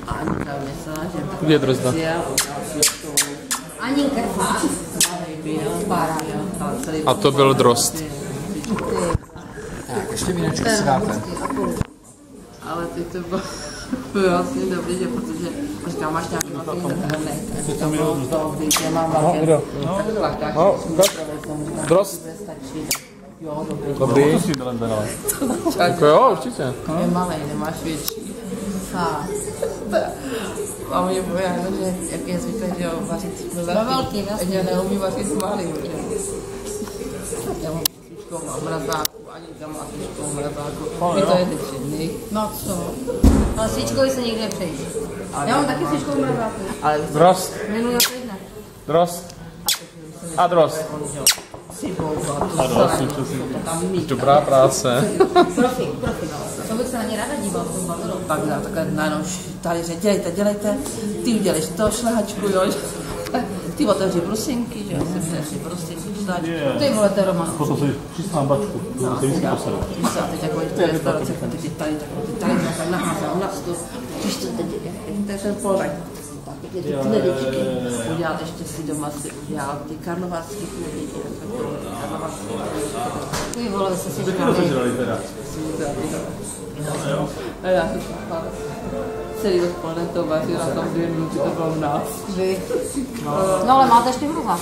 Aninka myslela, že Kde je Drozda? Aninka fakt. A to byl Drozd. Tak, ještě vínečko si dáte. Ale ty to bylo vlastně dobrý, že protože říkám, máš nějaký velký zahrnek. A říkám, no to, když nemám velké, tak to lahkáš. Drozd. Jo, dobrý. Dobrý. Jako jo, určitě. Je malej, nemáš větší. A mě pověděl, že jak je zvyklé, že jo, vařit velký, že neumí vařit malý. Já mám svíčkou na mrazáku, ani tam má svíčkou mrazáku. Vy to je teď. No co? Ale svíčkovi se nikdy nepřejde. Já mám taky svíčkou mrazáku. Drozd. Minulý týdne. Drozd. A Drozd. Dobrá práce. Profi. To bych se na ně ráda díval. Pak takhle najednou tady řekl, dělejte, ty uděleš to, šlehačku, jo. Ty otevři brusinky, že jo, si přesli brusinky, šlehačku. Ty vole, to je Roman. Potom si čistá bačku, to se vždycky posede. Víš co, teď jako ty restaurace, ty tady takhle naházal na stůl. Víš co, teď to je ten polrak. Ty knedličky, udělat ještě si doma, si udělat ty karlovarský knedličky, Ty vole, se si Co sežrali teda? A já jsem celý odpoledne to vařila, tam 2 minuty to bylo v nás. No ale máte ještě hrozná.